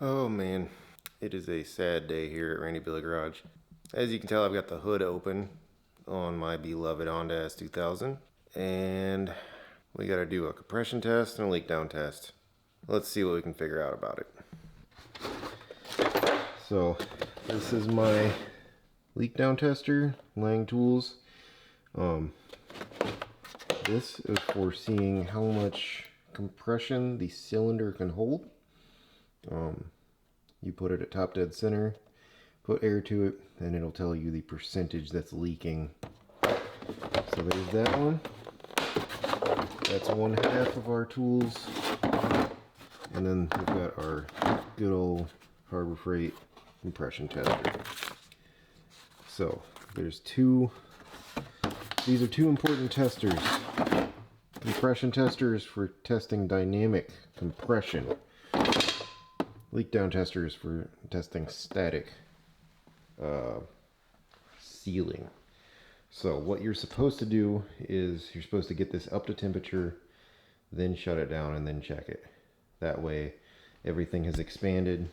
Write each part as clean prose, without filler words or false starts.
Oh man, it is a sad day here at Randy Billy Garage. As you can tell, I've got the hood open on my beloved Honda S2000, and we gotta do a compression test and a leak down test. Let's see what we can figure out about it. So, this is my leak down tester, Lang Tools. This is for seeing how much compression the cylinder can hold. You put it at top dead center, put air to it, and it'll tell you the percentage that's leaking. So there's that one. That's 1/2 of our tools. And then we've got our good old Harbor Freight compression tester. So there's these are two important testers. Compression testers for testing dynamic compression. Leak down testers for testing static sealing. So what you're supposed to do is you're supposed to get this up to temperature, then shut it down, and then check it. That way everything has expanded.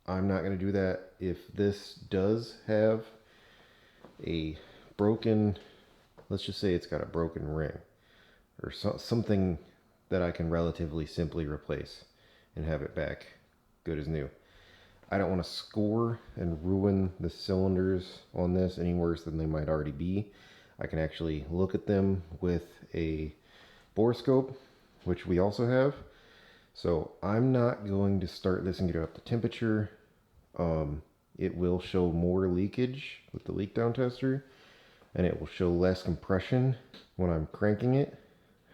I'm not going to do that. If this does have a broken, let's just say it's got a broken ring or something that I can relatively simply replace and have it back good as new. I don't want to score and ruin the cylinders on this any worse than they might already be. I can actually look at them with a borescope, which we also have. So I'm not going to start this and get it up to temperature. It will show more leakage with the leak down tester, and it will show less compression when I'm cranking it.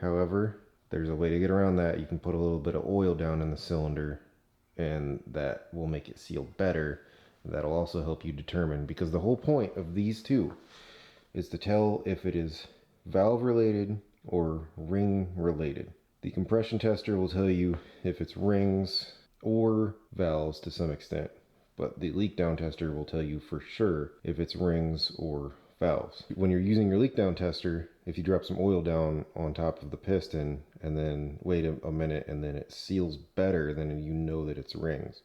However, there's a way to get around that. You can put a little bit of oil down in the cylinder, and that will make it seal better. That'll also help you determine, because the whole point of these two is to tell if it is valve related or ring related. The compression tester will tell you if it's rings or valves to some extent, but the leak down tester will tell you for sure if it's rings or valves. When you're using your leak down tester, if you drop some oil down on top of the piston and then wait a minute and then it seals better, then you know that it's rings.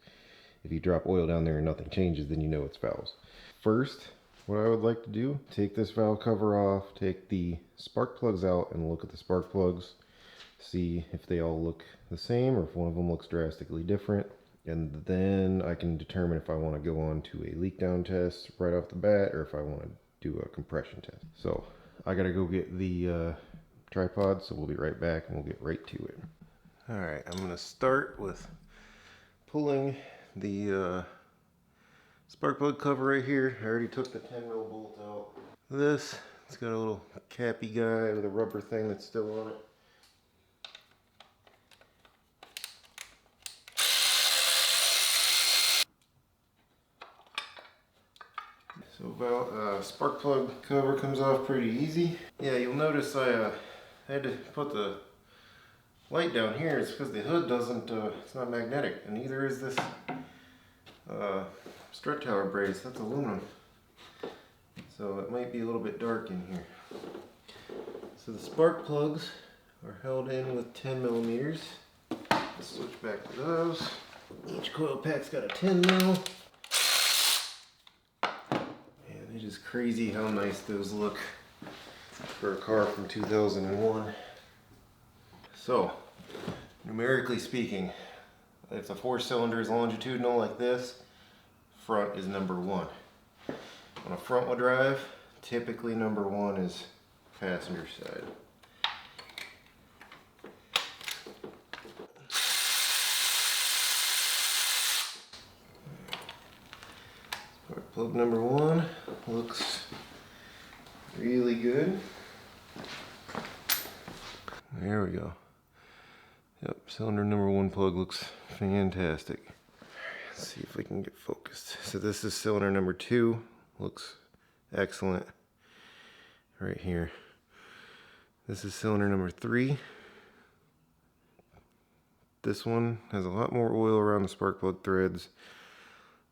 If you drop oil down there and nothing changes, then you know it's valves. First, what I would like to do, take this valve cover off, take the spark plugs out and look at the spark plugs, see if they all look the same or if one of them looks drastically different. And then I can determine if I want to go on to a leak down test right off the bat or if I want to do a compression test. So I gotta go get the tripod, so we'll be right back and we'll get right to it. All right, I'm gonna start with pulling the spark plug cover right here. I already took the 10 mil bolt out. It's got a little cappy guy with a rubber thing that's still on it. So spark plug cover comes off pretty easy. Yeah, you'll notice I had to put the light down here. It's because the hood doesn't, it's not magnetic, and neither is this strut tower brace. That's aluminum. So it might be a little bit dark in here. So the spark plugs are held in with 10 millimeters. Let's switch back to those. Each coil pack's got a 10 mil. And it is crazy how nice those look for a car from 2001. So, numerically speaking, if the 4-cylinder is longitudinal like this, front is number 1. On a front wheel drive, typically number 1 is passenger side. Spark plug number 1 looks really good. There we go. Yep, cylinder number 1 plug looks fantastic. Let's see if we can get focused. So this is cylinder number 2. Looks excellent right here. This is cylinder number 3. This one has a lot more oil around the spark plug threads,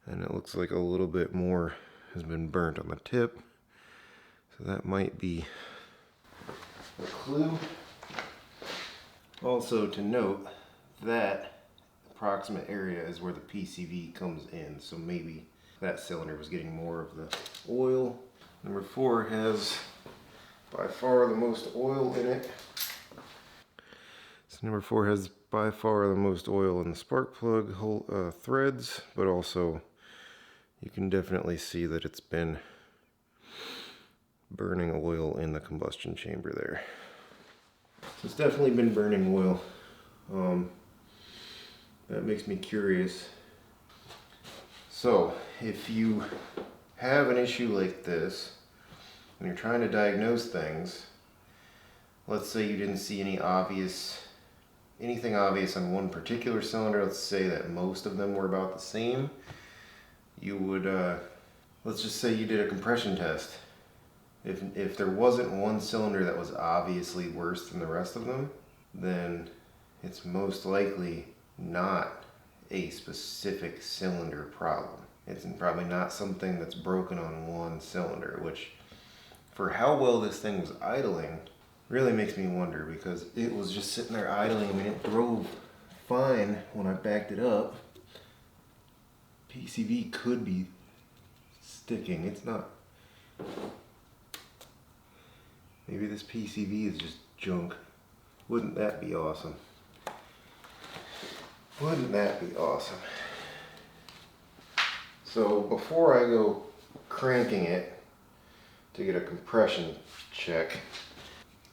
and it looks like a little bit more has been burnt on the tip. So that might be a clue. Also to note that approximate area is where the PCV comes in. So maybe that cylinder was getting more of the oil. Number 4 has by far the most oil in it. So number 4 has by far the most oil in the spark plug hole, threads, but also you can definitely see that it's been burning oil in the combustion chamber there. So it's definitely been burning oil. That makes me curious. So if you have an issue like this and you're trying to diagnose things, let's say you didn't see anything obvious on one particular cylinder, let's say that most of them were about the same, you would, let's just say you did a compression test. If there wasn't one cylinder that was obviously worse than the rest of them, then it's most likely not a specific cylinder problem. It's probably not something that's broken on one cylinder, which for how well this thing was idling really makes me wonder, because it was just sitting there idling. I mean, it drove fine when I backed it up. PCV could be sticking. It's not. Maybe this PCV is just junk. Wouldn't that be awesome? Wouldn't that be awesome? So before I go cranking it to get a compression check,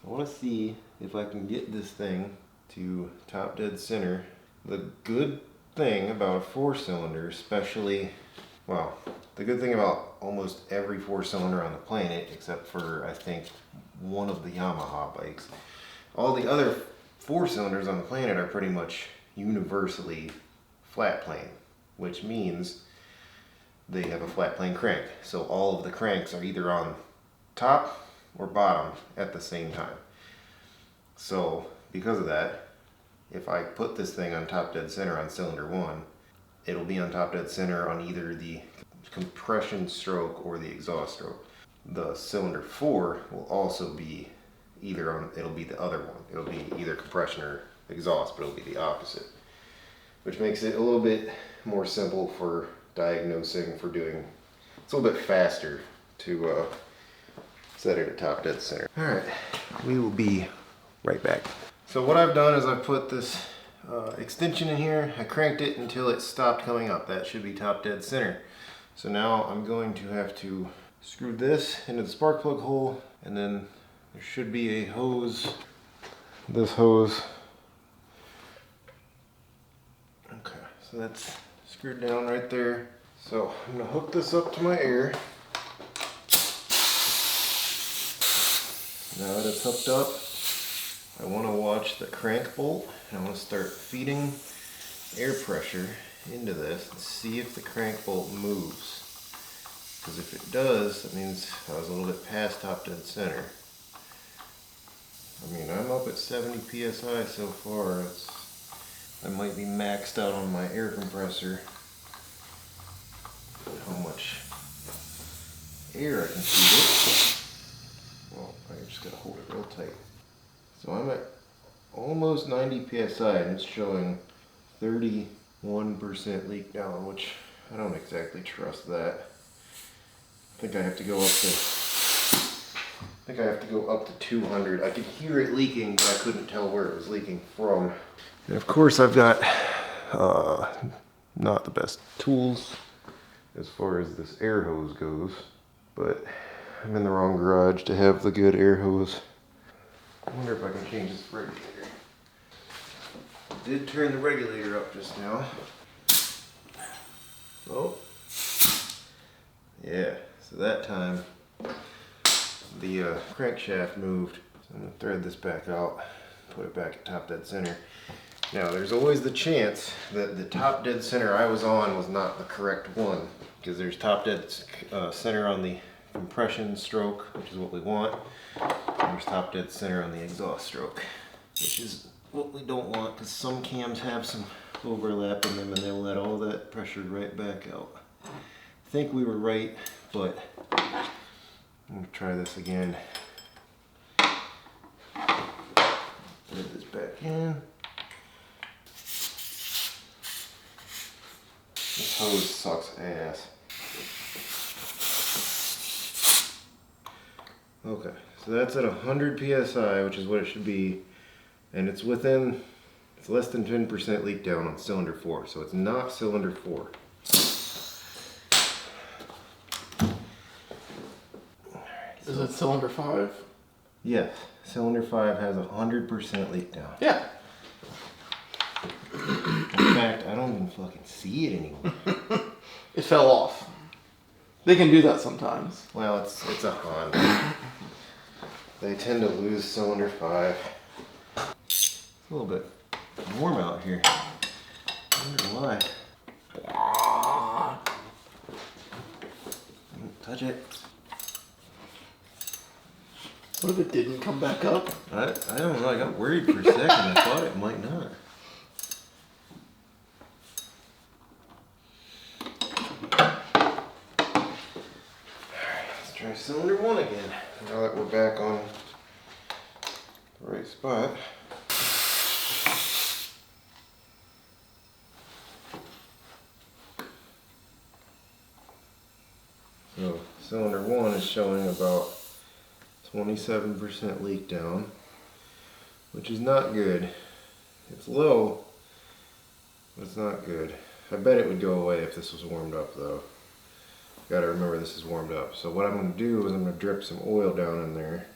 I want to see if I can get this thing to top dead center. The good thing about a 4-cylinder, especially, well, the good thing about almost every 4-cylinder on the planet, except for I think one of the Yamaha bikes, all the other 4-cylinders on the planet are pretty much universally flat plane, which means they have a flat plane crank. So all of the cranks are either on top or bottom at the same time. So because of that, if I put this thing on top dead center on cylinder 1, it'll be on top dead center on either the compression stroke or the exhaust stroke. The cylinder 4 will also be either on, it'll be the other one. It'll be either compression or exhaust, but it'll be the opposite, which makes it a little bit more simple for diagnosing, for doing, it's a little bit faster to set it at top dead center. All right, we will be right back. So what I've done is I've put this extension in here. I cranked it until it stopped coming up. That should be top dead center. So now I'm going to have to screw this into the spark plug hole, and then there should be a hose. This hose. Okay, so that's screwed down right there. So I'm gonna hook this up to my air. Now that it's hooked up, I want to watch the crank bolt, and I want to start feeding air pressure into this and see if the crank bolt moves. Because if it does, that means I was a little bit past top dead center. I mean, I'm up at 70 psi so far. I might be maxed out on my air compressor. How much air I can feed it. Well, I just gotta hold it real tight. So I'm at almost 90 psi and it's showing 31% leak down, which I don't exactly trust that. I think I have to go up to 200. I could hear it leaking, but I couldn't tell where it was leaking from. And of course I've got not the best tools as far as this air hose goes, but I'm in the wrong garage to have the good air hose. I wonder if I can change this regulator. I did turn the regulator up just now. Oh. Yeah, so that time the crankshaft moved. So I'm going to thread this back out, put it back at top dead center. Now there's always the chance that the top dead center I was on was not the correct one, because there's top dead center on the compression stroke, which is what we want. There's top dead center on the exhaust stroke, which is what we don't want, because some cams have some overlap in them and they'll let all that pressure right back out. I think we were right, but I'm going to try this again. Put this back in. This hose sucks ass. Okay, so that's at 100 psi, which is what it should be, and it's less than 10% leak down on cylinder 4, so it's not cylinder 4. Is it cylinder 5? Yes, cylinder 5 has 100% leak down. Yeah. In fact, I don't even fucking see it anymore. It fell off. They can do that sometimes. Well, it's a Honda. They tend to lose cylinder 5. It's a little bit warm out here. I wonder why. Don't touch it. What if it didn't come back up? I don't know. I got worried for a second. I thought it might not. Let's try cylinder 1 again. Now that we're back on the right spot. So cylinder 1 is showing about 27% leak down, which is not good. It's low, but it's not good. I bet it would go away if this was warmed up though. Gotta remember this is warmed up. So what I'm gonna do is I'm gonna drip some oil down in there.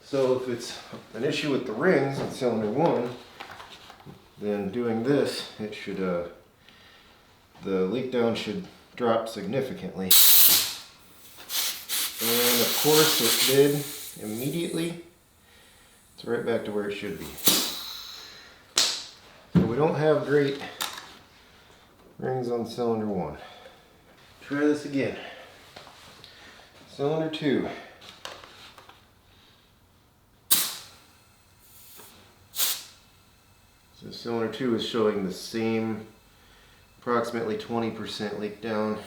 So if it's an issue with the rings in cylinder 1, then doing this, it should, the leak down should drop significantly. And of course it did immediately. It's right back to where it should be. So we don't have great rings on cylinder 1. Try this again. Cylinder 2. So cylinder 2 is showing the same approximately 20% leak down.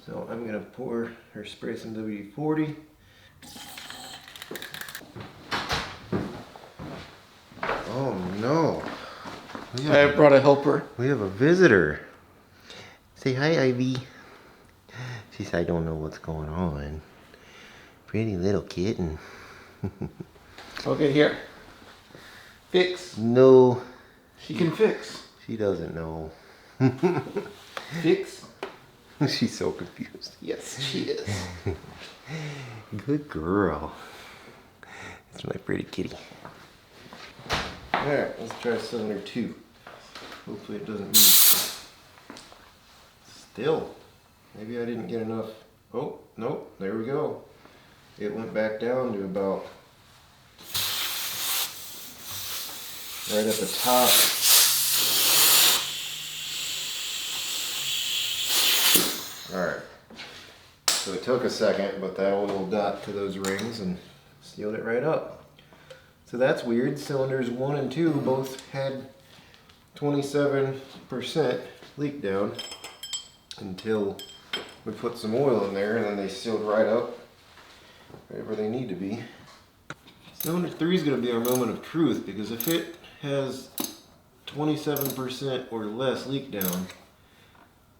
So I'm gonna pour or spray some WD-40. Oh no. I brought a helper. We have a visitor. Say hi, Ivy. She said, I don't know what's going on. Pretty little kitten. Okay, here. Fix. No. She can fix. She doesn't know. Fix. She's so confused. Yes, she is. Good girl. That's my pretty kitty. Alright, let's try cylinder 2. Hopefully it doesn't move. Still. Maybe I didn't get enough. Oh, nope, there we go. It went back down to about right at the top. Alright. So it took a second, but that oil got to those rings and sealed it right up. So that's weird. Cylinders 1 and 2 both had 27% leak down until we put some oil in there, and then they sealed right up right where they need to be. Cylinder 3 is going to be our moment of truth, because if it has 27% or less leak down,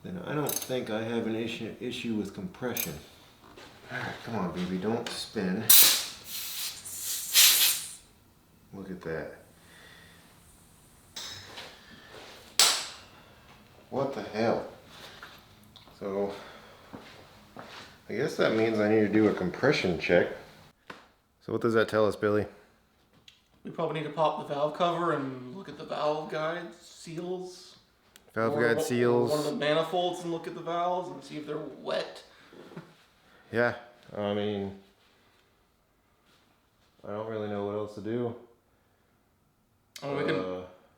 then I don't think I have an issue with compression. Alright, come on baby, don't spin. Look at that. What the hell? So, I guess that means I need to do a compression check. So what does that tell us, Billy? We probably need to pop the valve cover and look at the valve guide seals. Valve guide seals. One of the manifolds and look at the valves and see if they're wet. Yeah, I mean, I don't really know what else to do.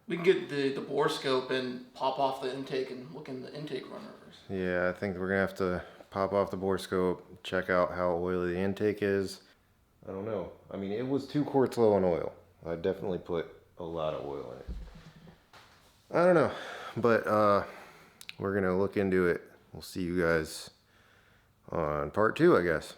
We can get the bore scope and pop off the intake and look in the intake runners. Yeah, I think we're gonna have to pop off the bore scope, check out how oily the intake is. I don't know. I mean, it was 2 quarts low on oil. I definitely put a lot of oil in it. I don't know, but we're gonna look into it. We'll see you guys on part 2, I guess.